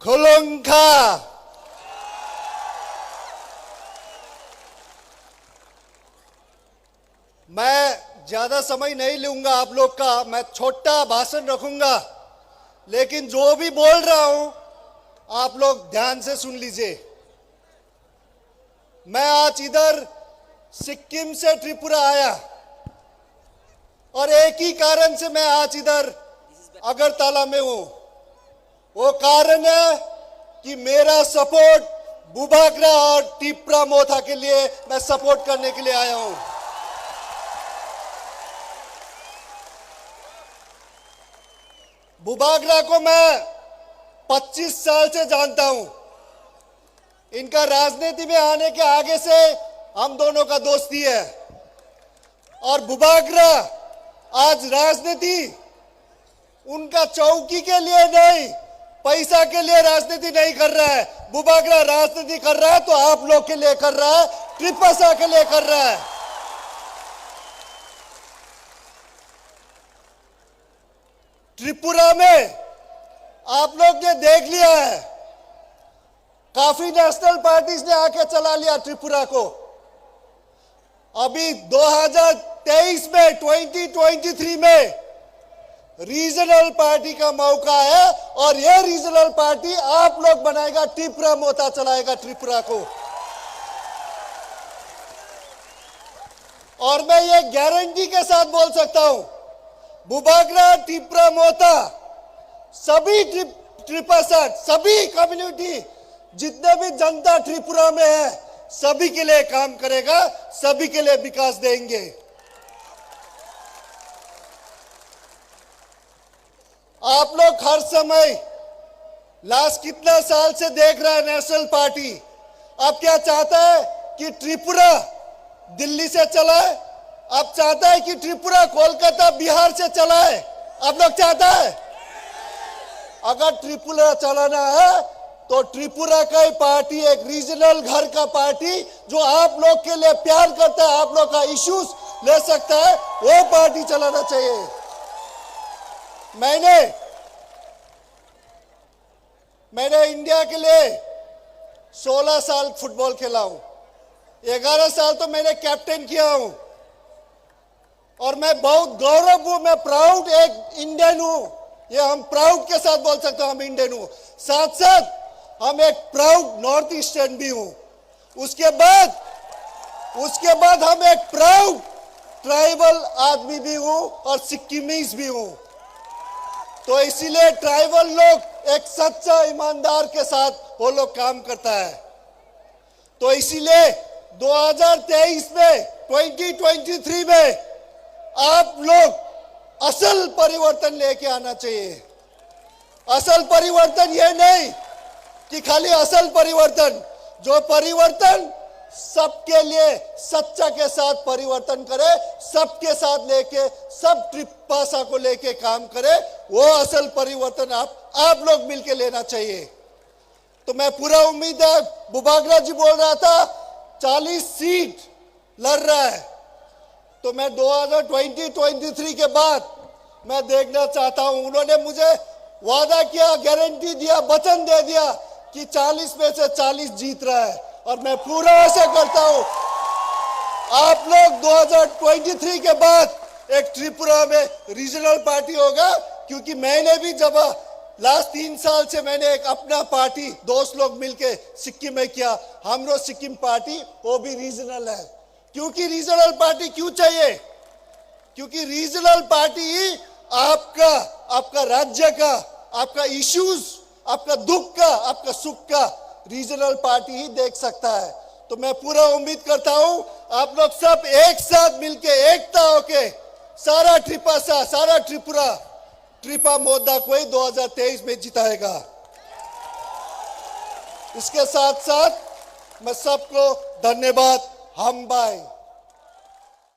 खुलुंखा। मैं ज्यादा समय नहीं लूंगा आप लोग का, मैं छोटा भाषण रखूंगा, लेकिन जो भी बोल रहा हूं आप लोग ध्यान से सुन लीजिए। मैं आज इधर सिक्किम से त्रिपुरा आया और एक ही कारण से मैं आज इधर अगरतला में हूं। वो कारण है कि मेरा सपोर्ट बुबागरा और टिप्रा मोथा के लिए मैं सपोर्ट करने के लिए आया हूं। बुबागरा को मैं 25 साल से जानता हूं। इनका राजनीति में आने के आगे से हम दोनों का दोस्ती है। और बुबागरा आज राजनीति उनका चौकी के लिए नहीं, पैसा के लिए राजनीति नहीं कर रहा है। बुबागरा राजनीति कर रहा है तो आप लोग के लिए कर रहा है, त्रिपसा के लिए कर रहा है। त्रिपुरा में आप लोग ने देख लिया है, काफी नेशनल पार्टीज ने आके चला लिया त्रिपुरा को। अभी 2023 में 2023 में रीजनल पार्टी का मौका है और ये रीजनल पार्टी आप लोग बनाएगा, टिप्रा मोथा चलाएगा त्रिपुरा को। और मैं ये गारंटी के साथ बोल सकता हूं, बुबागरा टिप्रा मोथा सभी त्रिपसा, सभी कम्युनिटी, जितने भी जनता त्रिपुरा में है, सभी के लिए काम करेगा, सभी के लिए विकास देंगे। आप लोग हर समय लास्ट कितना साल से देख रहा है नेशनल पार्टी। अब क्या चाहता है कि त्रिपुरा दिल्ली से चलाए, अब चाहता है कि त्रिपुरा कोलकाता बिहार से चलाए। आप लोग चाहता है अगर त्रिपुरा चलाना है तो त्रिपुरा का ही पार्टी, एक रीजनल घर का पार्टी जो आप लोग के लिए प्यार करता है, आप लोग का इश्यूज ले सकता है, वो पार्टी चलाना चाहिए। मैंने इंडिया के लिए 16 साल फुटबॉल खेला हूं, 11 साल तो मैंने कैप्टन किया हूं और मैं बहुत गौरव हूं, मैं प्राउड एक इंडियन हूं। ये हम प्राउड के साथ बोल सकते हैं, हम इंडियन हूं। साथ साथ हम एक प्राउड नॉर्थ ईस्टर्न भी हूं। उसके बाद हम एक प्राउड ट्राइबल आदमी भी हूं और सिक्किमीज भी हूं। तो इसीलिए ट्राइबल लोग एक सच्चा ईमानदार के साथ वो लोग काम करता है। तो इसीलिए 2023 में 2023 में आप लोग असल परिवर्तन लेके आना चाहिए। असल परिवर्तन ये नहीं कि खाली असल परिवर्तन, जो परिवर्तन सबके लिए सच्चा के साथ परिवर्तन करे, सबके साथ लेके, सब त्रिपसा को लेके काम करे, वो असल परिवर्तन आप लोग मिलके लेना चाहिए। तो मैं पूरा उम्मीद है, बुबागरा जी बोल रहा था 40 सीट लड़ रहा है, तो मैं 2023 के बाद मैं देखना चाहता हूं। उन्होंने मुझे वादा किया, गारंटी दिया, वचन दे दिया कि 40 में से 40 जीत रहा है और मैं पूरा आशा करता हूं आप लोग 2023 के बाद एक त्रिपुरा में रीजनल पार्टी होगा। क्योंकि मैंने भी जब लास्ट 3 साल से मैंने एक अपना पार्टी दोस्त लोग मिलके सिक्किम में किया, हमरो सिक्किम पार्टी, वो भी रीजनल है। क्योंकि रीजनल पार्टी क्यों चाहिए? क्योंकि रीजनल पार्टी आपका राज्य का, आपका इश्यूज, आपका दुख का, आपका सुख का रीजनल पार्टी ही देख सकता है। तो मैं पूरा उम्मीद करता हूं आप लोग सब एक साथ मिलके, एकता होके सारा त्रिपसा, सारा त्रिपुरा त्रिपा मोथा को ही 2023 में जिताएगा। इसके साथ साथ मैं सबको धन्यवाद। हम बाय।